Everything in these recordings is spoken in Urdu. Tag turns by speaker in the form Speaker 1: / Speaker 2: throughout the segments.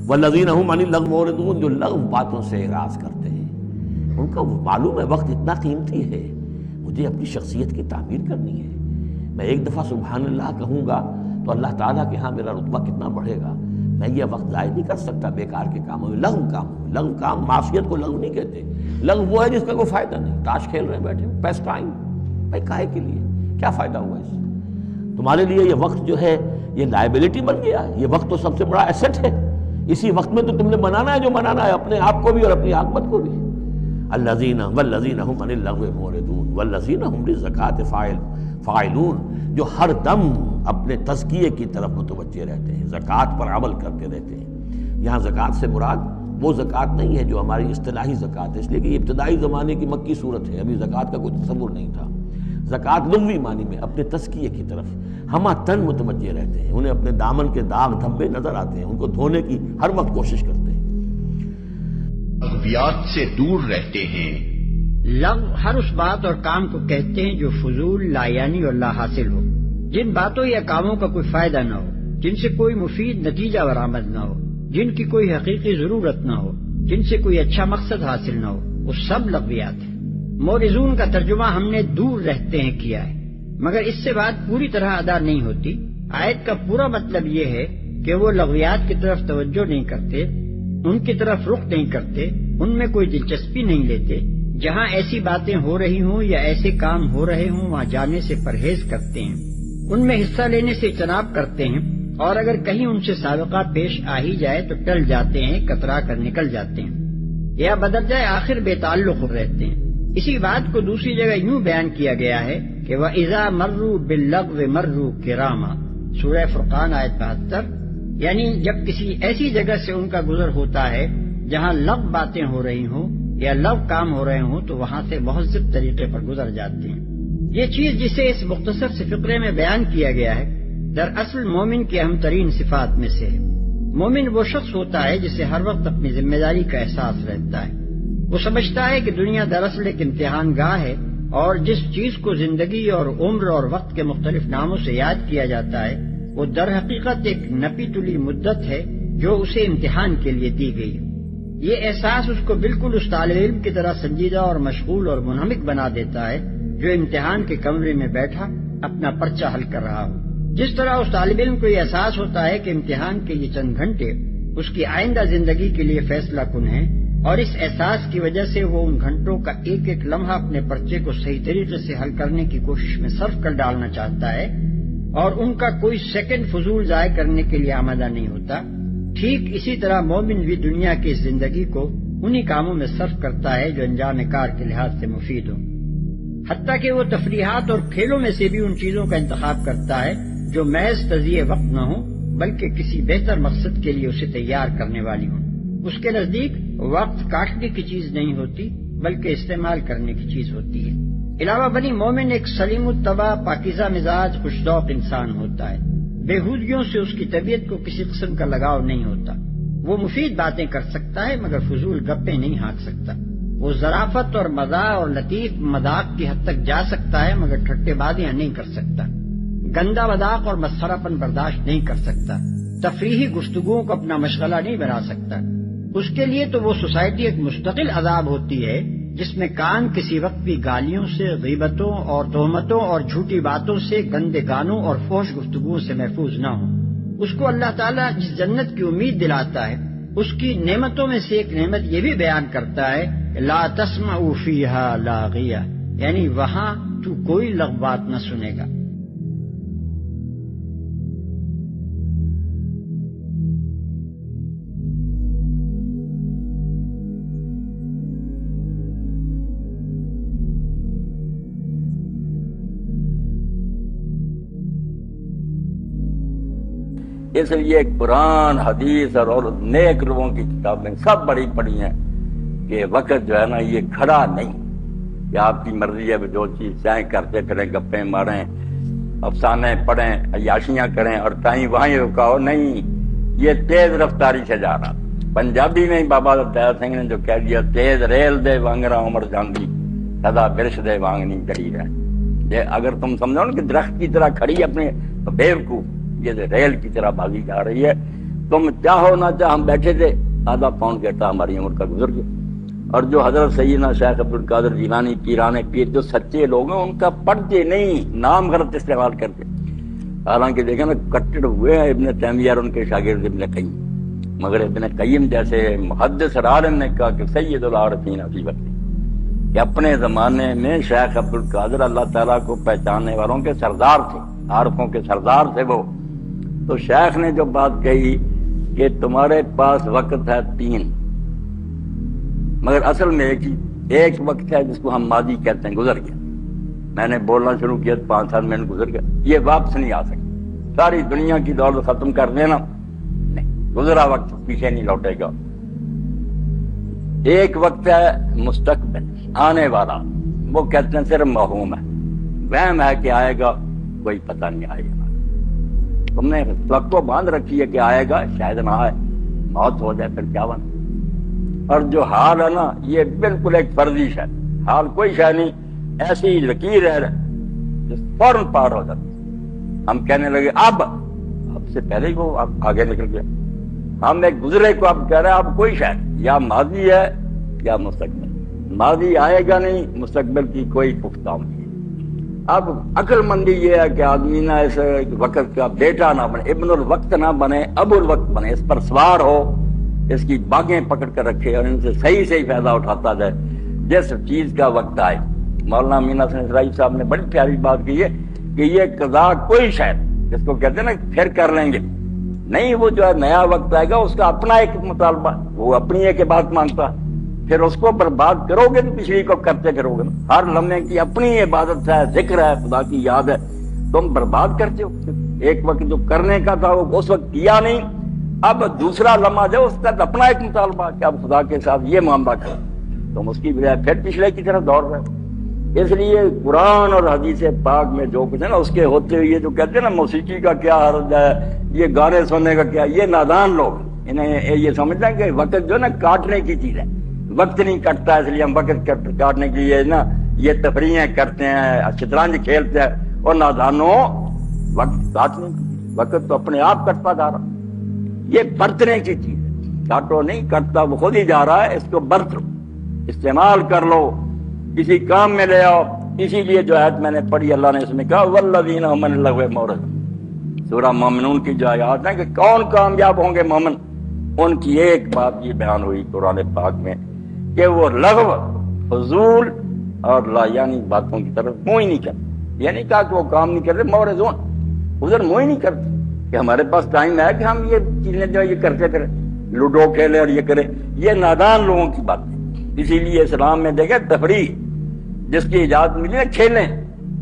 Speaker 1: والذین هم عن اللغو معرضون، جو لغو باتوں سے اعراض کرتے ہیں، ان کا معلوم ہے وقت اتنا قیمتی ہے، مجھے اپنی شخصیت کی تعمیر کرنی ہے، میں ایک دفعہ سبحان اللہ کہوں گا تو اللہ تعالیٰ کے ہاں میرا رتبہ کتنا بڑھے گا، میں یہ وقت ضائع نہیں کر سکتا بیکار کے کاموں میں۔ لغو کام معصیت کو لغو نہیں کہتے، لغو وہ ہے جس کا کوئی فائدہ نہیں، تاش کھیل رہے بیٹھے پیس ٹائم، بھائی کاہے کے لیے، کیا فائدہ ہوا اس سے؟ تمہارے لیے یہ وقت جو ہے یہ لائبلٹی بن گیا، یہ وقت تو سب سے بڑا ایسٹ ہے، اسی وقت میں تو تم نے منانا ہے جو منانا ہے، اپنے آپ کو بھی اور اپنی عاقبت کو بھی۔ الذین والذین هم عن اللغو معرضون والذین هم للزکاة فاعلون، جو ہر دم اپنے تزکیے کی طرف متوجہ رہتے ہیں، زکوٰۃ پر عمل کرتے رہتے ہیں۔ یہاں زکوٰۃ سے مراد وہ زکوٰۃ نہیں ہے جو ہماری اصطلاحی زکوٰۃ ہے، اس لیے کہ یہ ابتدائی زمانے کی مکی صورت ہے، ابھی زکوٰۃ کا کوئی تصور نہیں تھا۔ زکوٰۃ لغوی معنی میں اپنے تزکیے کی طرف ہمہ تن متوجہ رہتے ہیں، انہیں اپنے دامن کے داغ دھبے نظر آتے ہیں، ان کو دھونے کی ہر وقت کوشش کرتے ہیں۔
Speaker 2: لغویات سے دور رہتے ہیں۔
Speaker 3: لغو ہر اس بات اور کام کو کہتے ہیں جو فضول، لایعنی اور لا حاصل ہو، جن باتوں یا کاموں کا کوئی فائدہ نہ ہو، جن سے کوئی مفید نتیجہ برآمد نہ ہو، جن کی کوئی حقیقی ضرورت نہ ہو، جن سے کوئی اچھا مقصد حاصل نہ ہو، وہ سب لغویات ہیں۔ مورزون کا ترجمہ ہم نے دور رہتے ہیں کیا ہے، مگر اس سے بات پوری طرح ادا نہیں ہوتی۔ آیت کا پورا مطلب یہ ہے کہ وہ لغویات کی طرف توجہ نہیں کرتے، ان کی طرف رخ نہیں کرتے، ان میں کوئی دلچسپی نہیں لیتے، جہاں ایسی باتیں ہو رہی ہوں یا ایسے کام ہو رہے ہوں وہاں جانے سے پرہیز کرتے ہیں، ان میں حصہ لینے سے اجتناب کرتے ہیں، اور اگر کہیں ان سے سابقہ پیش آ ہی جائے تو ٹل جاتے ہیں، کترا کر نکل جاتے ہیں، یا بدرجہ آخر بے تعلق رہتے ہیں۔ اسی بات کو دوسری جگہ یوں بیان کیا گیا ہے کہ وَإِذَا مَرُّوا بِاللَّغْوِ مَرُّوا كِرَامًا، سورہ فرقان آیت 72، یعنی جب کسی ایسی جگہ سے ان کا گزر ہوتا ہے جہاں لغو باتیں ہو رہی ہوں یا لغو کام ہو رہے ہوں تو وہاں سے مہذب طریقے پر گزر جاتے ہیں۔ یہ چیز جسے اس مختصر سے فقرے میں بیان کیا گیا ہے دراصل مومن کی اہم ترین صفات میں سے ہے۔ مومن وہ شخص ہوتا ہے جسے ہر وقت اپنی ذمہ داری کا احساس رہتا ہے، وہ سمجھتا ہے کہ دنیا دراصل ایک امتحان گاہ ہے، اور جس چیز کو زندگی اور عمر اور وقت کے مختلف ناموں سے یاد کیا جاتا ہے وہ در حقیقت ایک نپی تلی مدت ہے جو اسے امتحان کے لیے دی گئی۔ یہ احساس اس کو بالکل اس طالب علم کی طرح سنجیدہ اور مشغول اور منہمک بنا دیتا ہے جو امتحان کے کمرے میں بیٹھا اپنا پرچہ حل کر رہا ہو۔ جس طرح اس طالب علم کو یہ احساس ہوتا ہے کہ امتحان کے یہ چند گھنٹے اس کی آئندہ زندگی کے لیے فیصلہ کن ہیں، اور اس احساس کی وجہ سے وہ ان گھنٹوں کا ایک ایک لمحہ اپنے پرچے کو صحیح طریقے سے حل کرنے کی کوشش میں صرف کر ڈالنا چاہتا ہے، اور ان کا کوئی سیکنڈ فضول ضائع کرنے کے لیے آمادہ نہیں ہوتا، ٹھیک اسی طرح مومن بھی دنیا کی اس زندگی کو انہی کاموں میں صرف کرتا ہے جو انجام کار کے لحاظ سے مفید ہوں، حتیٰ کہ وہ تفریحات اور کھیلوں میں سے بھی ان چیزوں کا انتخاب کرتا ہے جو محض تضیع وقت نہ ہوں بلکہ کسی بہتر مقصد کے لیے اسے تیار کرنے والی ہوں۔ اس کے نزدیک وقت کاٹنے کی چیز نہیں ہوتی بلکہ استعمال کرنے کی چیز ہوتی ہے۔ علاوہ بنی مومن ایک سلیم الطبع، پاکیزہ مزاج، خوش ذوق انسان ہوتا ہے، بےہودگیوں سے اس کی طبیعت کو کسی قسم کا لگاؤ نہیں ہوتا، وہ مفید باتیں کر سکتا ہے مگر فضول گپیں نہیں ہانک سکتا، وہ ظرافت اور مزاح اور لطیف مذاق کی حد تک جا سکتا ہے مگر ٹھٹے بازیاں نہیں کر سکتا، گندا مذاق اور مسخرہ پن برداشت نہیں کر سکتا، تفریحی گفتگوؤں کو اپنا مشغلہ نہیں بنا سکتا۔ اس کے لیے تو وہ سوسائٹی ایک مستقل عذاب ہوتی ہے جس میں کان کسی وقت بھی گالیوں سے، غیبتوں اور تہمتوں اور جھوٹی باتوں سے، گندے گانوں اور فحش گفتگوؤں سے محفوظ نہ ہوں۔ اس کو اللہ تعالیٰ جس جنت کی امید دلاتا ہے اس کی نعمتوں میں سے ایک نعمت یہ بھی بیان کرتا ہے لا تسمع فیہا لاغیہ، یعنی وہاں تو کوئی لغو بات نہ سنے گا۔
Speaker 4: اس لیے قرآن، حدیث اور نیک لوگوں کی کتابیں سب بڑی پڑھی ہیں کہ وقت جو ہے نا یہ کھڑا نہیں کہ آپ کی مرضی ہے جو چیز چاہیں کرتے پھریں، گپیں ماریں، افسانے پڑھیں، عیاشیاں کریں اور کہیں وہاں رکاؤ نہیں، یہ تیز رفتاری سے جا رہا۔ پنجابی میں بابا دیا سنگھ نے جو کہہ دیا تیز ریل دے وانگرا عمر جاندی سدا برش دے وانگنی کڑی رہے۔ اگر تم سمجھو نا کہ درخت کی طرح کھڑی اپنے بیوقوف، یہ ریل کی طرح بھاگی جا رہی ہے، تم چاہو نہ چاہ، ہم بیٹھے تھے، آدھا پون گھنٹہ ہماری عمر کا گزر گیا۔ اور جو حضرت سیدنا شیخ عبد القادر جیلانی پیران پیر جو سچے لوگ ہیں، ان کا پڑھتے نہیں، نام غلط استعمال کرتے۔ حالانکہ دیکھیں نا کٹڑ ہوئے ہیں ابن تیمیہ اور ان کے شاگرد ابن قیم، مگر ابن قیم جیسے محدث عالم نے کہا کہ سید العارفین فی وقت، کہ اپنے زمانے میں شیخ عبد القادر اللہ تعالیٰ کو پہچاننے والوں کے سردار تھے، عارفوں کے سردار تھے وہ۔ تو شیخ نے جو بات کہی کہ تمہارے پاس وقت ہے 3، مگر اصل میں ایک وقت ہے جس کو ہم ماضی کہتے ہیں، گزر گیا۔ میں نے بولنا شروع کیا 5 سال میں گزر گیا، یہ واپس نہیں آ سکتا۔ ساری دنیا کی دولت ختم کر دینا نہیں، گزرا وقت پیچھے نہیں لوٹے گا۔ ایک وقت ہے مستقبل، آنے والا، وہ کہتے ہیں صرف موہوم ہے، وہم ہے کہ آئے گا، کوئی پتہ نہیں آئے گا۔ تم نے توقع باندھ رکھی ہے کہ آئے گا، شاید نہ آئے، موت ہو جائے، پھر کیا بنا۔ اور جو حال ہے نا، یہ بالکل ایک فرضی شے، حال کوئی شے نہیں، ایسی لکیر ہے جو فوراً پار ہو جاتی۔ ہم کہنے لگے اب سے پہلے ہی وہ آگے نکل گیا۔ ہم ایک گزرے کو اب کہہ رہے ہیں اب کوئی شے نہیں، یا ماضی ہے یا مستقبل، ماضی آئے گا نہیں، مستقبل کی کوئی پختہ نہیں۔ اب عقل مندی یہ ہے کہ آدمی نہ اس وقت کا بیٹا نہ بنے، ابن الوقت نہ بنے، ابو الوقت بنے، اس پر سوار ہو، اس کی باغیں پکڑ کر رکھے اور ان سے صحیح فائدہ اٹھاتا جائے جس چیز کا وقت آئے۔ مولانا امین حسن اسرائیل صاحب نے بڑی پیاری بات کی ہے کہ یہ قضا کوئی شاید جس کو کہتے ہیں نا پھر کر لیں گے نہیں، وہ جو ہے نیا وقت آئے گا، اس کا اپنا ایک مطالبہ، وہ اپنی ایک بات مانگتا، پھر اس کو برباد کرو گے تو پچھلی کو کرتے کرو گے نا۔ ہر لمحے کی اپنی عبادت ہے، ذکر ہے، خدا کی یاد ہے، تم برباد کرتے ہو۔ ایک وقت جو کرنے کا تھا وہ اس وقت کیا نہیں، اب دوسرا لمحہ جو اس کا اپنا ایک مطالبہ کہ اب خدا کے ساتھ یہ معاملہ کرو، تم اس کی بجائے پھر پچھلے کی طرف دوڑ رہے۔ اس لیے قرآن اور حدیث پاک میں جو کچھ ہے نا، اس کے ہوتے ہوئے یہ جو کہتے ہیں نا موسیقی کا کیا حرج ہے، یہ گانے سننے کا کیا، یہ نادان لوگ انہیں یہ سمجھتے ہیں کہ وقت جو ہے نا کاٹنے کی چیز ہے، وقت نہیں کٹتا، اس لیے ہم وقت کاٹنے کے لیے نا یہ تفریحیں کرتے ہیں، شطرنج کھیلتے ہیں، اور نادانوں وقت کاٹنے کی، وقت تو اپنے آپ کٹتا جا رہا، یہ برتنے کی چیز ہے، کاٹو نہیں کٹتا، وہ خود ہی جا رہا ہے، اس کو برت لو، استعمال کر لو، کسی کام میں لے آؤ۔ اسی لیے جو آیت میں نے پڑھی، اللہ نے اس میں کہا والذین هم عن اللغو معرضون، سورہ مومنون کی جو آیات ہیں کہ کون کامیاب ہوں گے مومن، ان کی ایک بات یہ بیان ہوئی قرآن پاک میں کہ وہ لغو، فضول اور لا یعنی باتوں کی طرف منہ ہی نہیں کرتے۔ یہ نہیں کہا کہ وہ کام نہیں کرتے، معرضون، ادھر منہ ہی نہیں کرتے کہ ہمارے پاس ٹائم ہے کہ ہم یہ چیزیں جو یہ کرتے کریں، لوڈو کھیلیں اور یہ کریں، یہ نادان لوگوں کی بات ہے۔ اسی لیے اسلام میں دیکھیں تفریح جس کی اجازت ملی ہے کھیلیں،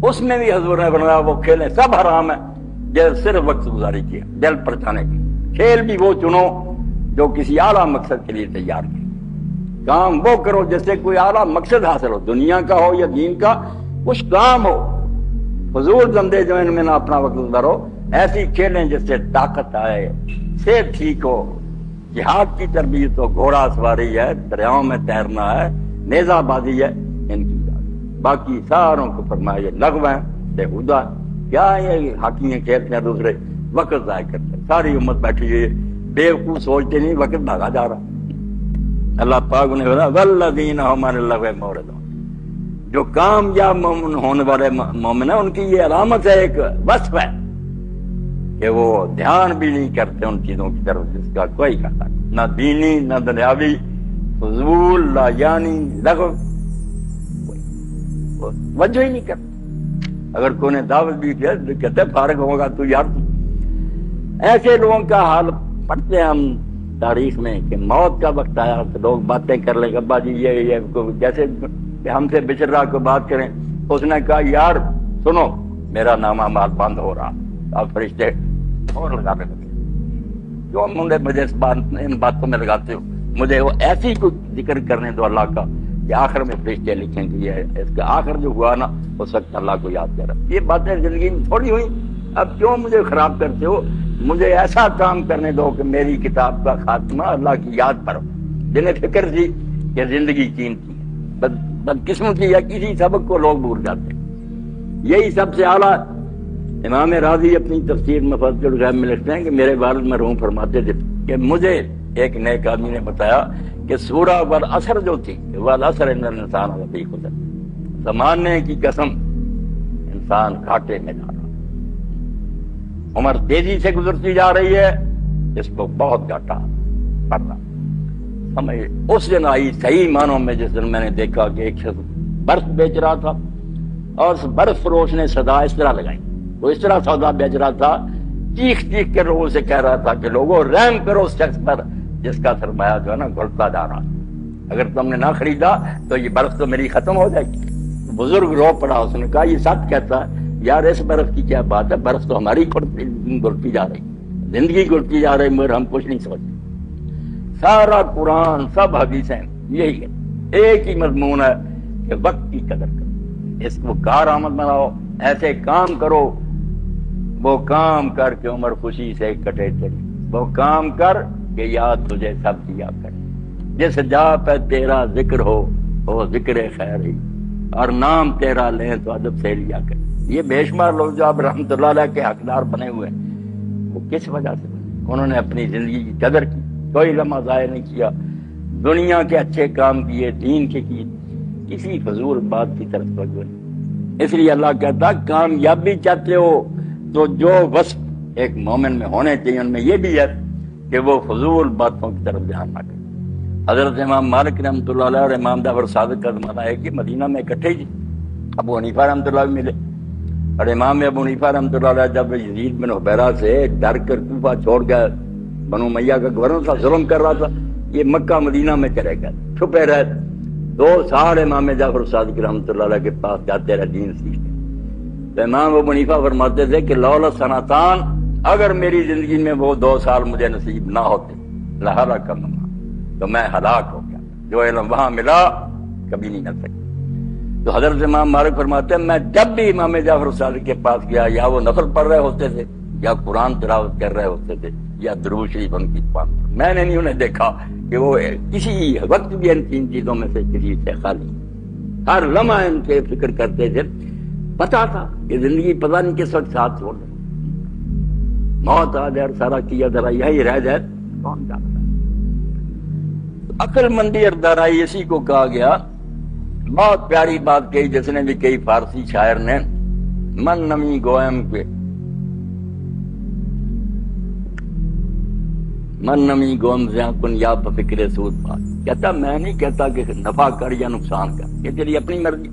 Speaker 4: اس میں بھی حضور نے بنایا وہ کھیلیں، سب حرام ہے، جیسے صرف وقت گزاری کیا دل پرچانے کی۔ کھیل بھی وہ چنو جو کسی اعلیٰ مقصد کے لیے تیار ہے، کام وہ کرو جس سے کوئی اعلیٰ مقصد حاصل ہو، دنیا کا ہو یا دین کا، کچھ کام ہو۔ فضول دندے جو ان میں نہ اپنا وقت گزارو، ایسی کھیلیں جس سے طاقت آئے، صحت ٹھیک ہو، جہاد کی تربیت ہو، گھوڑا سواری ہے، دریاؤں میں تیرنا ہے، نیزہ بازی ہے، ان کی باقی ساروں کو فرمایا یہ لغو ہیں، بےہودہ کیا یہ ہاکیاں کھیلتے ہیں، دوسرے وقت ضائع کرتے ہیں، ساری امت بیٹھی ہوئی بیوقوف سوچتے نہیں، وقت بھاگا جا رہا۔ اللہ پاک نے بولا والذین هم عن اللغو معرضون، جو کامیاب مومن ہونے والے مومن ہیں ان کی یہ علامت ہے، ایک وصف ہے کہ وہ دھیان بھی نہیں کرتے ان چیزوں کی طرف جس کا کوئی کرتا، نہ دینی نہ دنیاوی، فضول لا یعنی لغو، وجہ ہی نہیں کرتا۔ اگر کوئی نے دعوت بھی کیا تو کہتے فارغ ہوگا تو یار۔ ایسے لوگوں کا حال پڑھتے ہیں ہم تاریخ میں کہ موت کا وقت آیا تو لوگ باتیں کر لیں، ابا جی یہ جیسے ہم سے بچر رہا کو بات کریں، اس نے کہا یار سنو میرا نامہ مال بند ہو رہا، اب فرشتے اور لگانے لگے، کیوں مجھے ان باتوں میں لگاتے ہو، مجھے وہ ایسی کوئی ذکر کرنے دو اللہ کا کہ آخر میں فرشتے لکھیں کہ یہ اس کا آخر جو ہوا نا اس وقت اللہ کو یاد کرا۔ یہ باتیں زندگی میں تھوڑی ہوئی، اب کیوں مجھے خراب کرتے ہو؟ مجھے ایسا کام کرنے دو کہ میری کتاب کا خاتمہ اللہ کی یاد پر ہو، جنہیں فکر تھی کہ زندگی قیمتی ہے، بدقسمتی یا کسی سبق کو لوگ بھول جاتے ہیں۔ یہی سب سے اعلیٰ امام راضی اپنی تفسیر مفاتیح الغیب میں لکھتے ہیں کہ میرے والد مرحوم فرماتے تھے کہ مجھے ایک نیک آدمی نے بتایا کہ سورہ والعصر جو تھی، والعصر ان الانسان لفی خسر، زمانے کی قسم انسان گھاٹے میں جا رہا، عمر تیزی سے گزرتی جا رہی ہے، اس کو بہت گھاٹا پڑ رہا۔ ہمیں اس دن آئی صحیح معنوں میں جس دن میں نے دیکھا کہ ایک شخص برف بیچ رہا تھا اور اس برف فروش نے صدا اس طرح لگائی، وہ اس طرح سودا بیچ رہا تھا، چیخ چیخ کے لوگوں سے کہہ رہا تھا کہ لوگوں رحم کرو اس شخص پر جس کا سرمایہ جو ہے نا گھٹتا جا رہا، اگر تم نے نہ خریدا تو یہ برف تو میری ختم ہو جائے گی۔ بزرگ رو پڑا، اس نے کہا یہ سچ کہتا ہے یار، اس برف کی کیا بات ہے، برف تو ہماری گھٹتی جا رہی، زندگی گھٹتی جا رہی، مگر ہم کچھ نہیں سوچتے۔ سارا قرآن سب حدیثیں یہی ہے، ایک ہی مضمون ہے کہ وقت کی قدر کرو، اس کو کارآمد بناؤ، ایسے کام کرو، وہ کام کر کے عمر خوشی سے کٹے چلی، وہ کام کر کہ یاد تجھے سب کیا کرے، جس جا پہ تیرا ذکر ہو وہ ذکر خیر ہی، اور نام تیرا لیں تو ادب سے لیا کرے۔ یہ بے شمار لوگ جو اب رحمت اللہ علیہ کے حقدار بنے ہوئے ہیں، وہ کس وجہ سے بنے؟ انہوں نے اپنی زندگی کی قدر کی، کوئی لمحہ ضائع نہیں کیا، دنیا کے اچھے کام کیے، دین کے کیے، کسی فضول بات کی طرف توجہ نہیں۔ اس لیے اللہ کہتا کامیابی چاہتے ہو تو جو وصف ایک مومن میں ہونے چاہیے ان میں یہ بھی ہے کہ وہ فضول باتوں کی طرف دھیان نہ کرے۔ حضرت امام مالک رحمۃ اللہ علیہ اور امام جعفر صادق کا زمانہ ہے کہ مدینہ میں اکٹھے ہی ابو حنیفہ رحمۃ اللہ بھی ملے، اور امام ابو حنیفہ رحمۃ اللہ علیہ جب یزید بن حبیرہ سے ڈر کر کوفہ چھوڑ گیا، بنو امیہ کا گورنر تھا، ظلم کر رہا تھا، یہ مکہ مدینہ میں چلے گئے، چھپے رہے 2 سال امام جعفر صادق رحمۃ اللہ علیہ کے پاس جاتے رہے دین سیکھتے۔ تو امام ابو حنیفہ فرماتے تھے کہ لولا سنتان، اگر میری زندگی میں وہ 2 سال مجھے نصیب نہ ہوتے لہلاک تو میں ہلاک ہو گیا، جو علم وہاں ملا کبھی نہیں مل سکتا۔ تو حضرت امام مالک فرماتے ہیں میں جب بھی امام جعفر صادق کے پاس گیا، یا وہ نفل پڑھ رہے ہوتے تھے، یا قرآن تلاوت کر رہے ہوتے تھے، یا درود شریف ان کی پاک، میں نے نہیں انہیں دیکھا کہ وہ کسی وقت بھی ان 3 چیزوں میں سے کسی سے خالی، ہر لمحہ ان سے فکر کرتے تھے، پتا تھا کہ زندگی پتہ نہیں کس وقت ساتھ چھوڑ دے، موت آ جائے، سارا کیا ذرا یہی رہ جائے، کون جانتا ہے۔ عقل مندی اور دانائی اسی کو کہا گیا۔ بہت پیاری بات کہی جس نے بھی کہی فارسی شاعر نے، من نمی گویم کے من نمی گوم زیاں کن یا بفکر سود بات، کہتا میں نہیں کہتا کہ نفع کر یا نقصان کر، یہ تیری اپنی مرضی،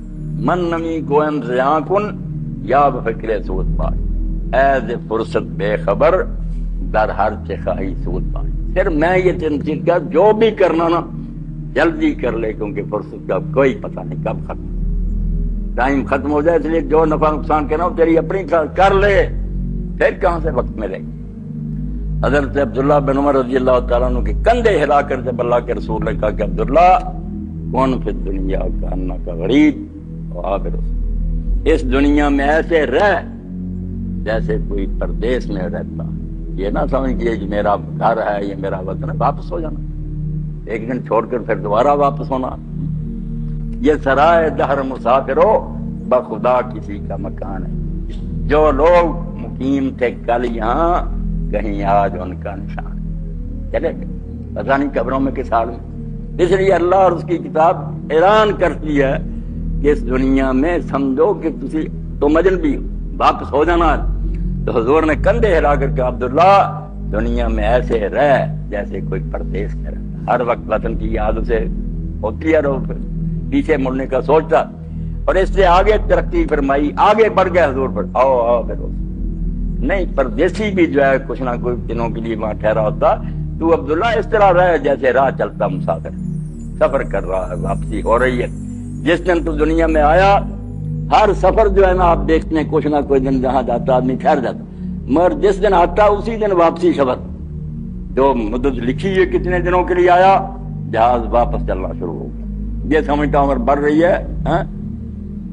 Speaker 4: من نمی گویم زیاں کن یا بفکر سود بات، ایز فرصت بے خبر در ہر چخائی سود بات، پھر میں یہ تنظیم کا جو بھی کرنا نا جلدی کر لے، کیونکہ فرصت کا کوئی پتہ نہیں کب ختم، ٹائم ختم ہو جائے، اس لیے جو نفع نقصان کرنا ہو تیری اپنی کر لے، پھر کہاں سے وقت ملے گی۔ حضرت عبداللہ بن عمر رضی اللہ تعالیٰ عنہ کے کندھے ہلا کر جب اللہ کے رسول نے کہا کہ عبداللہ کون فی الدنیا کانہ کا غریب و عابر، اس دنیا میں ایسے رہ جیسے کوئی پردیس میں رہتا، یہ نہ سمجھ کہ یہ میرا گھر ہے، یہ میرا وطن ہے، واپس ہو جانا، ایک دن چھوڑ کر پھر دوبارہ واپس ہونا۔ یہ سرائے دہر مسافرو بخدا کسی کا مکان ہے، جو لوگ مقیم تھے کل یہاں کہیں آج ان کا نشان چلے گئے، پتہ نہیں قبروں میں کس حال میں۔ اس لیے اللہ اور اس کی کتاب اعلان کرتی ہے کہ اس دنیا میں سمجھو کہ تم اجنبی ہو، واپس ہو جانا ہے۔ تو حضور نے کندھے ہلا کر کہا عبداللہ دنیا میں ایسے رہ جیسے کوئی پردیس میں رہتا، ہر وقت وطن کی یاد سے ہوتی ہے، پیچھے مڑنے کا سوچتا، اور اس سے آگے ترقی فرمائی، آگے بڑھ گئے حضور پر، آؤ آؤ پھر نہیں، پردیسی بھی جو ہے کچھ نہ کچھ دنوں کے لیے وہاں ٹھہرا ہوتا، تو عبداللہ اس طرح رہے جیسے راہ چلتا مسافر، سفر کر رہا ہے، واپسی ہو رہی ہے۔ جس دن تو دنیا میں آیا، ہر سفر جو ہے نا آپ دیکھتے ہیں کچھ نہ کوئی دن جہاں جاتا آدمی ٹھہر جاتا، مگر جس دن آتا اسی دن واپسی سفر، جو مدت لکھی ہے کتنے دنوں کے لیے آیا، جہاز واپس چلنا شروع ہو گیا۔ یہ سمجھتا عمر بڑھ رہی ہے،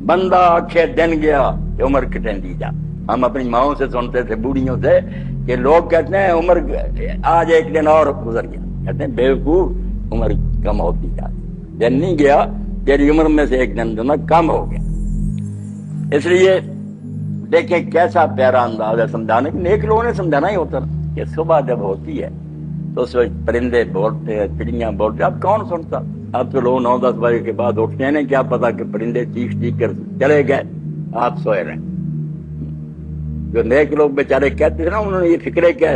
Speaker 4: بندہ آنکھیں دن گیا کہ عمر کٹیں دی جا۔ ہم اپنی ماؤں سے سنتے تھے، بوڑھیوں سے، کہ لوگ کہتے ہیں عمر آج ایک دن اور گزر گیا، کہتے ہیں بیوقوف عمر کم ہوتی جاتی، دن نہیں گیا تیری عمر میں سے ایک دن جو نا کم ہو گیا۔ اس لیے دیکھیں کیسا پیارا انداز ہے سمجھانے کی، نیک لوگوں نے سمجھانا ہی ہوتا کہ صبح جب ہوتی ہے تو اس وقت پرندے بولتے ہیں، چڑیاں بولتے ہیں، اب کون سنتا؟ اب تو لوگ 9-10 بجے کے بعد اٹھتے ہیں، کیا پتا کہ پرندے چیخ چیخ کر چلے گئے، آپ سوئے رہے۔ جو نیک لوگ بیچارے کہتے تھے نا، انہوں نے یہ فکرے کہ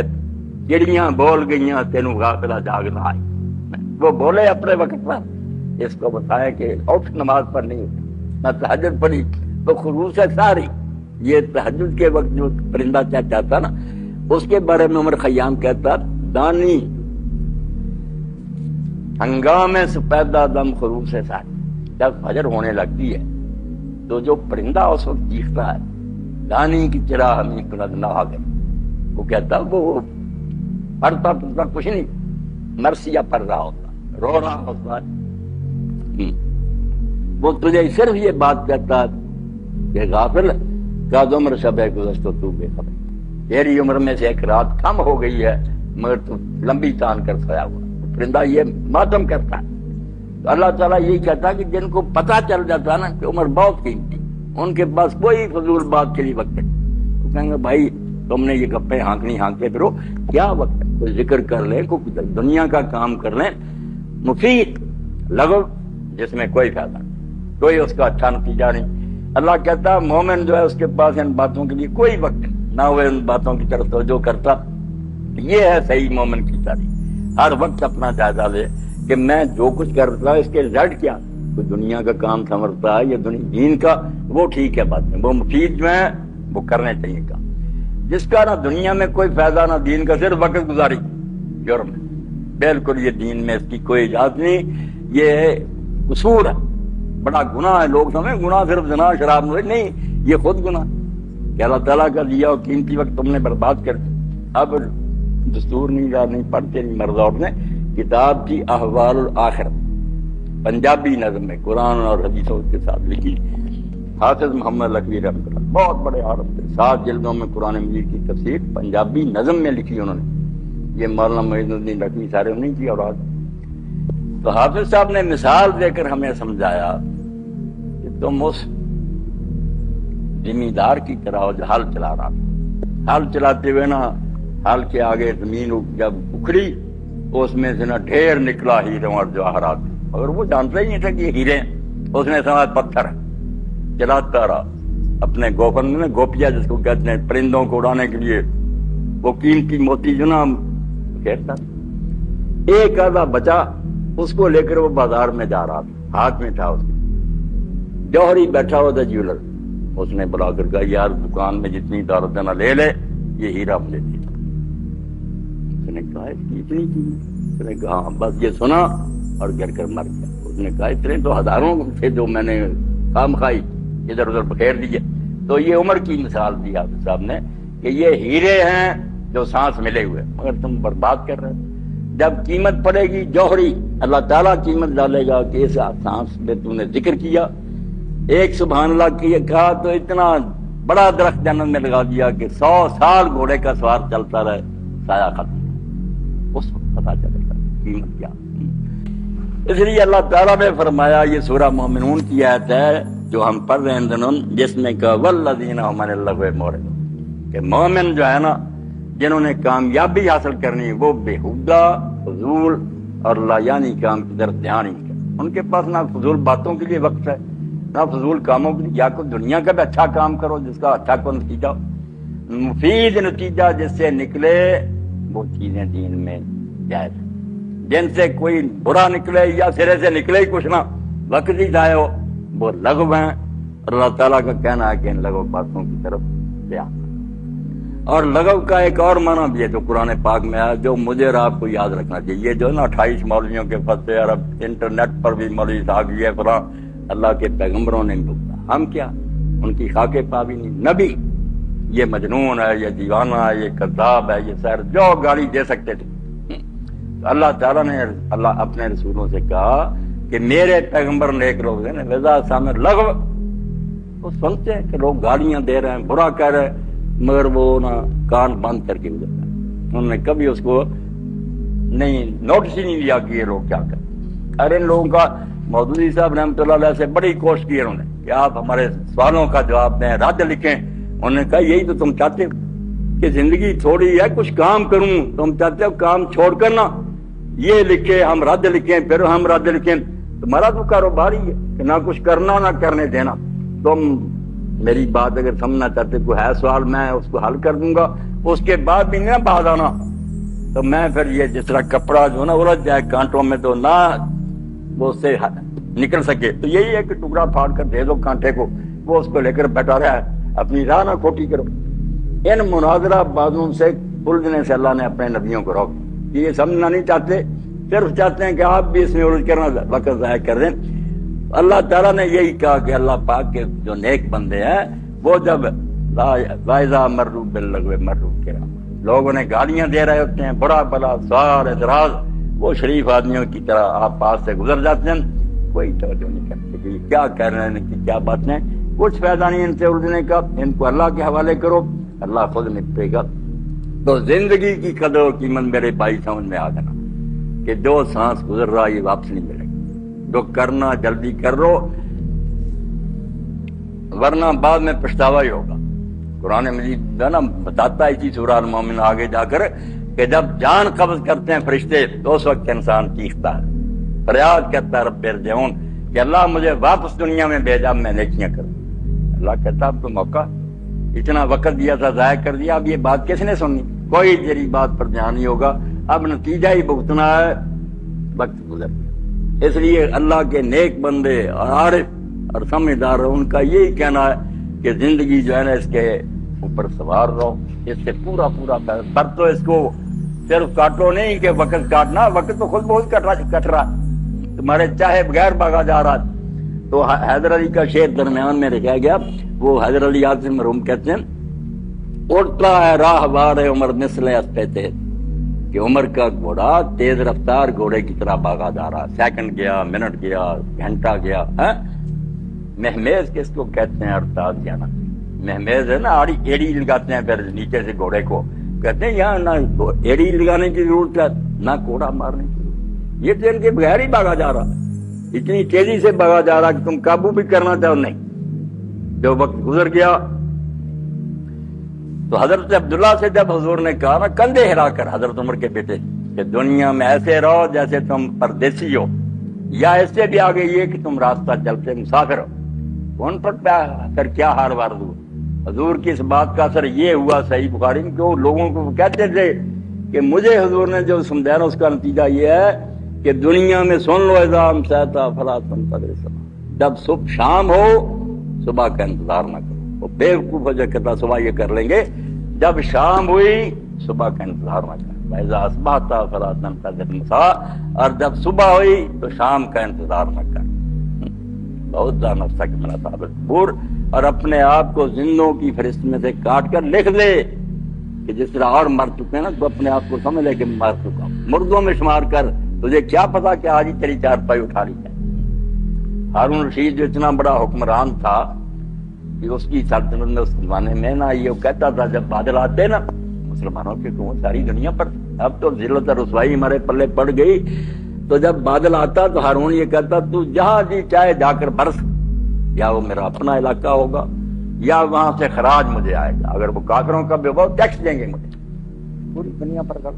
Speaker 4: چڑیاں بول گئیاں تینوں غافلہ جاگنا آئی، وہ بولے اپنے وقت پر، اس کو بتایا کہ اٹھ نماز پر نہیں اٹھا، نہ تہجد پڑھی تو خروس ہے ساری۔ یہ تہجد کے وقت جو پرندہ چاہتا نا، اس کے بارے میں عمر خیام کہتا، دانی ہنگامے سپیدہ دم خروس ہے ساری۔ جب فجر ہونے لگتی ہے تو جو پرندہ اس وقت چیختا ہے، دانی کی چرا ہمیں کند نہ آ گئی، وہ کہتا وہ پڑھتا پڑھتا کچھ نہیں، مرثیہ پڑھ رہا ہوتا، رو رہا ہوتا ہے۔ وہ تجھے صرف یہ بات کہتا کہ غافل کا عمر شب ہے گزشت تو بے خبر، تیری عمر میں سے ایک رات کم ہو گئی ہے مگر تو لمبی تان کر سویا ہوا۔ پرندہ یہ ماتم کرتا ہے، تو اللہ تعالیٰ یہی کہتا ہے کہ جن کو پتہ چل جاتا ہے نا کہ عمر بہت قیمتی، ان کے پاس کوئی فضول بات کے لیے وقت نہیں، وہ کہیں گے بھائی تم نے یہ گپے ہانکتے پھرو، کیا وقت ہے؟ کوئی ذکر کر لیں، کوئی دنیا کا کام کر لیں، مفید لغو جس میں کوئی فائدہ نہیں، کوئی اس کا اچھا نتیجہ نہیں۔ اللہ کہتا مومن جو ہے اس کے پاس ان باتوں کے لیے کوئی وقت نہیں، نہ وہ ان باتوں کی طرف توجہ کرتا۔ یہ ہے صحیح مومن کی تعریف، ہر وقت اپنا جائزہ لے کہ میں جو کچھ کر رہا اس کے رزلٹ کیا، کوئی دنیا کا کام سمجھتا ہے یا دین کا، وہ ٹھیک ہے بات میں، وہ مفید جو ہے وہ کرنے چاہیے کام۔ جس کا نہ دنیا میں کوئی فائدہ نہ دین کا، صرف وقت گزاری، جرم ہے بالکل، یہ دین میں اس کی کوئی اجازت نہیں، یہ قصور ہے، بڑا گناہ ہے۔ لوگ سمجھیں گناہ صرف زنا شراب نہیں، یہ خود گناہ کہ اللہ تعالیٰ کا دیا اور قیمتی وقت تم نے برباد کر دیا۔ اب دستور نہیں پڑھتے نہیں مرد عورت نے کتاب کی احوال الآخرت پنجابی نظم میں قرآن اور حدیثوں کے ساتھ لکھی، حافظ محمد لکھوی رحمۃ اللہ، بہت بڑے عالم تھے، 7 جلدوں میں قرآن مجید کی تفسیر پنجابی نظم میں لکھی انہوں نے، یہ مولانا معین الدین لکھوی سارے انہیں کی اولاد۔ تو حافظ صاحب نے مثال دے کر ہمیں سمجھایا کہ تم اس زمیندار کی طرح جو ہل چلا رہا تھا، ہل چلاتے ہوئے نا ہل کے آگے زمین جب اکھڑی اس میں سے نا ڈھیر نکلا ہیروں اور جواہرات، مگر وہ جانتا ہی نہیں تھا کہ یہ ہیرے ہیں، اس نے سمجھا پتھر ہے، چلاتا رہا اپنے گوفن میں، گوپیا جس کو کہتے ہیں پرندوں کو اڑانے کے لیے، وہ قیمتی موتی جو نا کہتا، ایک آدھا بچا، اس کو لے کر وہ بازار میں جا رہا تھا، ہاتھ میں تھا اس کے جوہری بیٹھا ہوا تھا جیولر، اس نے بلا کر کہا یار دکان میں جتنی دولت ہے نا لے لے، یہ ہیرا مجھے دے۔ اس نے کہا اتنی چیز؟ اس نے کہا ہاں، بس یہ سنا اور گر کر مر گیا۔ اس نے کہا اتنے تو ہزاروں تھے جو میں نے کام کھائی ادھر ادھر بکھیر دیے۔ تو یہ عمر کی مثال دی حافظ صاحب نے کہ یہ ہیرے ہیں جو سانس ملے ہوئے، مگر تم برباد کر رہے۔ جب قیمت پڑے گی جوہری، اللہ تعالیٰ قیمت ڈالے گا کہ اس سانس میں تم نے ذکر کیا، ایک سبحان اللہ کی کہا تو اتنا بڑا درخت جنت میں لگا دیا کہ 100 سال گھوڑے کا سوار چلتا رہے، سایہ ختم، اس وقت پتا چلے گا قیمت کیا۔ اس لیے اللہ تعالیٰ نے فرمایا، یہ سورہ مومنون کی آیت ہے جو ہم پڑھ رہے ہیں دنوں، جس میں کہا والذین هم عن اللغو معرضون، کہ مومن جو ہے نا جنہوں نے کامیابی حاصل کرنی ہے وہ بےہودہ فضول اور لایانی کام کی طرف دھیان ہی نہیں کرتے، ان کے پاس نہ فضول باتوں کے لیے وقت ہے نہ فضول کاموں کے لیے، یا کوئی دنیا کا بھی اچھا کام کرو جس کا اچھا کوئی نتیجہ، مفید نتیجہ جس سے نکلے، وہ چیزیں دین میں جائز ہیں۔ جن سے کوئی برا نکلے یا سرے سے نکلے ہی کچھ نہ، وقت ہی ضائع ہو، وہ لغو ہیں، اور اللہ تعالیٰ کا کہنا ہے کہ ان لغو باتوں کی طرف دھیان۔ اور لغو کا ایک اور معنی بھی ہے جو قرآن پاک میں ہے، جو مجھے اور آپ کو یاد رکھنا چاہیے۔ یہ جو ہے نا 28 مولویوں کے فتوے، اور اب انٹرنیٹ پر بھی مولوی صاحب یہ فلاں، اللہ کے پیغمبروں نے بولا، ہم کیا ان کی خاکے پا بھی نہیں۔ نبی یہ مجنون ہے، یہ دیوانہ ہے، یہ کذاب ہے، یہ سیر جو گالی دے سکتے تھے۔ اللہ تعالیٰ نے اپنے رسولوں سے کہا کہ میرے پیغمبر نیک لوگ ہیں، ویزا سامنے لغو، وہ سنتے ہیں کہ لوگ گالیاں دے رہے ہیں، برا کہہ رہے ہیں، مگر وہ نا کان بند کر کے گزر رہے ہیں، انہوں نے کبھی اس کو نہیں نوٹس ہی نہیں لیا کہ یہ لوگ کیا کریں۔ ارے ان لوگوں کا مودودی صاحب رحمۃ اللہ علیہ سے بڑی کوشش کی انہوں نے کہ آپ ہمارے سوالوں کا جواب دیں، رد لکھیں۔ انہوں نے کہا یہی تو تم چاہتے ہو کہ زندگی تھوڑی ہے، کچھ کام کروں. تم چاہتے ہو کام چھوڑ کر نا یہ لکھے ہم رد لکھیں پھر ہم رد لکھیں. تمہارا تو کاروبار ہی ہے کہ نہ کچھ کرنا نہ کرنے دینا. تم میری بات اگر سمجھنا چاہتے کوئی ہے سوال میں اس کو حل کر دوں گا، اس کے بعد بھی نہ باز آنا. تو میں پھر یہ جس طرح کپڑا جو نا الجھ جائے کانٹوں میں تو نہ وہ اس سے نکل سکے، تو یہی ہے کہ ٹکڑا پھاڑ کر دے دو کانٹے کو، وہ اس کو لے کر بیٹھا رہا ہے، اپنی راہ نہ کھوٹی کرو. ان مناظرہ بازوں سے الجھنے سے اللہ نے اپنے نبیوں کو روک. یہ سمجھنا نہیں چاہتے، صرف چاہتے ہیں کہ آپ بھی اس میں الجھ کرنا وقت ضائع کر دیں. اللہ تعالیٰ نے یہی کہا کہ اللہ پاک کے جو نیک بندے ہیں وہ جب وائزہ مرو باللغو مرو کرام، لوگوں نے گالیاں دے رہے ہوتے ہیں، بڑا بلا سوال اعتراض، وہ شریف آدمیوں کی طرح آپ پاس سے گزر جاتے ہیں، کوئی توجہ نہیں کرتے کہ یہ کیا کہہ رہے ہیں، ان کی کیا باتیں. کچھ فائدہ نہیں ان سے الجھنے کا، ان کو اللہ کے حوالے کرو، اللہ خود نپٹے گا. تو زندگی کی قدر و قیمت میرے بھائی سمجھ میں آ جانا کہ جو سانس گزر رہا یہ واپس نہیں ملے گی. جو کرنا جلدی کر لو ورنہ بعد میں پچھتاوا ہی ہوگا. قرآن مجید نا بتاتا ہے اسی سورہ المومن آگے جا کر کہ جب جان قبض کرتے ہیں فرشتے تو اس وقت انسان چیختا ہے، فریاد کرتا ہے رب ارجعون کہ اللہ مجھے واپس دنیا میں بھیجا، میں نیکیاں کروں. اللہ کہتا اب تو موقع، اتنا وقت دیا تھا ضائع کر دیا، اب یہ بات کس نے سننی؟ کوئی تیری بات پر دھیان نہیں ہوگا، اب نتیجہ ہی بھگتنا ہے، وقت گزر گیا. اس لیے اللہ کے نیک بندے اور عارف اور سمجھدار ان کا یہی کہنا ہے کہ زندگی جو ہے نا اس کے اوپر سوار رہو، اس سے پورا پر تو اس کو صرف کاٹو نہیں کہ وقت کاٹنا، وقت تو خود بہت کٹ رہا تمہارے چاہے بغیر بھاگا جا رہا. تو حیدر علی کا شعر درمیان میں رکھا گیا، وہ حیدر علی یاد سے مرحوم کہتے ہیں اڑتا ہے راہ بار عمر مثل اسپے تیز، کہ عمر کا گھوڑا تیز رفتار گھوڑے کی طرح بھاگا جا رہا، سیکنڈ گیا، منٹ گیا، گھنٹہ گیا. مہمیز کس کو کہتے ہیں؟ ارتاز جانا. مہمیز ہے نا ایڑی لگاتے ہیں پھر نیچے سے گھوڑے کو، کہتے ہیں یہاں نہ ایڑی لگانے کی ضرورت ہے نہ کوڑا مارنے کی ضرورت. یہ ٹرین کے بغیر ہی بھاگا جا رہا ہے، اتنی تیزی سے بھاگا جا رہا کہ تم قابو بھی کرنا چاہو نہیں. جو وقت گزر گیا تو حضرت عبداللہ سے جب حضور نے کہا نا کندھے ہلا کر، حضرت عمر کے بیٹے، کہ دنیا میں ایسے رہو جیسے تم پردیسی ہو، یا اس سے بھی آگے یہ کہ تم راستہ چلتے مسافر ہو. ان پر پھر کیا ہار وار دوں. حضور کی اس بات کا اثر یہ ہوا صحیح بخاری میں کہ وہ لوگوں کو کہتے تھے کہ مجھے حضور نے جو سمجھایا نا اس کا نتیجہ یہ ہے کہ دنیا میں سن لو اذام سہتا فلا تنتظر صبح، جب صبح شام ہو صبح کا انتظار نہ کرو. وہ بیوقوف ہو جائے کہتا صبح یہ کر لیں گے، جب شام ہوئی صبح کا انتظار نہ کر. وَإِذَا أَصْبَحْتَ فَلَا تَنْتَظِرْ الْمَسَاءَ، اور جب صبح ہوئی تو شام کا انتظار نہ کر. بہت زیادہ نفسہ کی منا تعبیر، اور اپنے آپ کو زندوں کی فہرست میں سے کاٹ کر لکھ دے کہ جس طرح اور مر چکے ہیں نا تو اپنے آپ کو سمجھ لے کہ مر چکا ہوں. مردوں میں شمار کر، تجھے کیا پتا کہ آج ہی تیری چارپائی اٹھا لی جائے. ہارون رشید جو اتنا بڑا حکمران تھا کہ اس کی سلطنت میں اس زمانے میں نا یہ کہتا تھا جب بادل آتے نا مسلمانوں کے تو ساری دنیا پر، اب تو ذلت اور رسوائی ہمارے پلے پڑ گئی، تو جب بادل آتا تو ہارون یہ کہتا تو جہاں جی چاہے جا کر برس، یا وہ میرا اپنا علاقہ ہوگا یا وہاں سے خراج مجھے آئے گا، اگر وہ کافروں کا بھی وہ ٹیکس دیں گے مجھے، پوری دنیا پر کر.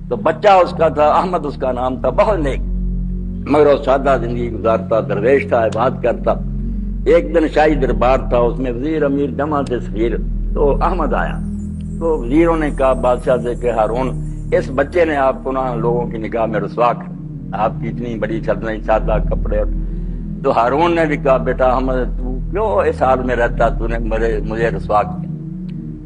Speaker 4: تو بچہ اس کا تھا احمد، اس کا نام تھا، بہت نیک، مگر وہ سادہ زندگی گزارتا، درویش تھا، عبادت کرتا. ایک دن شاہی دربار تھا، اس میں وزیر امیر جمع تھے صغیر، تو احمد آیا تو وزیروں نے کہا بادشاہ سے کہ ہارون اس بچے نے آپ کو نا لوگوں کی نگاہ میں رسوا کر، آپ کی اتنی بڑی سلطنت، سادہ کپڑے. تو ہارون نے بھی کہا بیٹا احمد تو کیوں اس حال میں رہتا، تو نے مجھے رسوا کیا.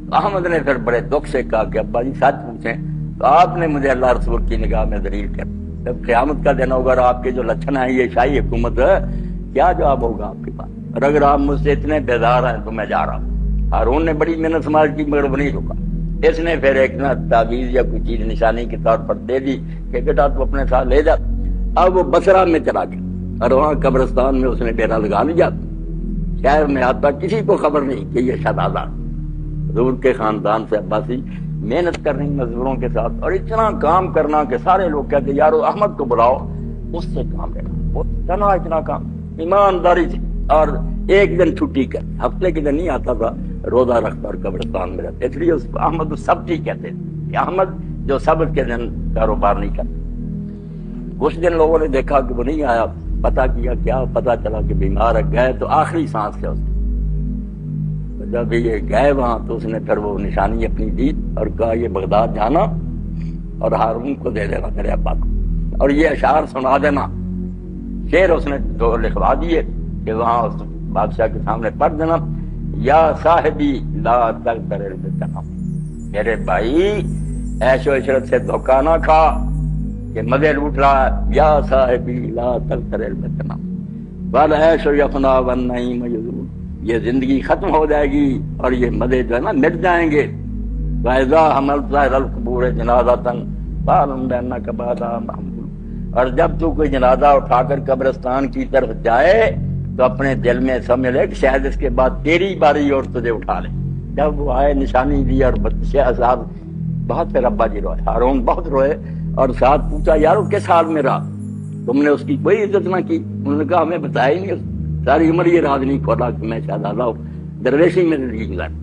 Speaker 4: تو احمد نے پھر بڑے دکھ سے کہا کہ ابا جی سچ پوچھیں تو آپ نے مجھے اللہ رسول کی نگاہ میں ذلیل کر. جب قیامت کا دن ہوگا اور آپ کے جو لچھن ہیں یہ شاہی حکومت ہے، کیا جواب ہوگا آپ کے پاس؟ اور اگر آپ مجھ سے اتنے بیزار ہیں تو میں جا رہا ہوں. ہارون نے بڑی محنت سماج کی مگر وہ نہیں رکا. اس نے پھر ایک نا تعویذ یا کوئی چیز نشانی کے طور پر دے دی کہ بیٹا تو اپنے ساتھ لے جا. اب وہ بصرہ میں چلا گیا اور وہاں قبرستان میں اس نے ڈیرا لگا لیا. شہر میں آتا کسی کو خبر نہیں کہ یہ شہزادہ حضور کے خاندان سے عباسی محنت کر رہی مزدوروں کے ساتھ، اور اتنا کام کرنا کہ سارے لوگ کہتے یارو احمد کو بلاؤ اس سے کام لینا. وہ اتنا کام ایمانداری سے، اور ایک دن چھٹی کر، ہفتے کے دن نہیں آتا تھا، روزہ رکھتا اور قبرستان میں رہتا. اس لیے اس کو احمد السبتی کہتے ہیں کہ احمد جو سبت کے دن کاروبار نہیں کرتا. کچھ دن لوگوں نے دیکھا کہ وہ نہیں آیا, پتہ کیا, کیا پتہ چلا کہ بیمار ہے. گئے تو آخری سانس ہے اس کی. جب یہ گئے وہاں تو اس نے پھر وہ نشانی اپنی دی اور کہا یہ بغداد جانا اور ہارون کو دے دینا میرے ابا کو, اور یہ اشعار سنا دینا. شعر اس نے دو لکھوا دیے کہ وہاں اس بادشاہ کے سامنے پڑھ دینا, یا صاحبی لا تغتر بالتنام, میرے بھائی عیش و عشرت سے دھوکہ نہ کھا کہ مزے لوٹ رہا ہے. یا صاحبی لا تغتر بالتنام والعیش یفنا والنعیم یزول, یہ زندگی ختم ہو جائے گی اور یہ مزے جو ہے نا مٹ جائیں گے. وَإِذَا حَمَلْتَ إِلَى الْقُبُورِ جَنَازَةً فَاعْلَمْ بِأَنَّكَ بَعْدَهَا مَحْمُولٌ, اور جب تو کوئی جنازہ اٹھا کر قبرستان کی طرف جائے تو اپنے دل میں سمجھ لے کہ شاید اس کے بعد تیری باری اور تجھے اٹھا لے. جب وہ آئے نشانی دی اور شیخ صاحب بہت پھر ابا جی روئے, ہارون بہت روئے, اور ساتھ پوچھا یار وہ کس حال میں رہا, تم نے اس کی کوئی عزت نہ کی. انہوں نے کہا ہمیں بتایا ہی نہیں, ساری عمر یہ راز نہیں کھولا کہ میں شہزادہ درویشی میں زندگی گزاری.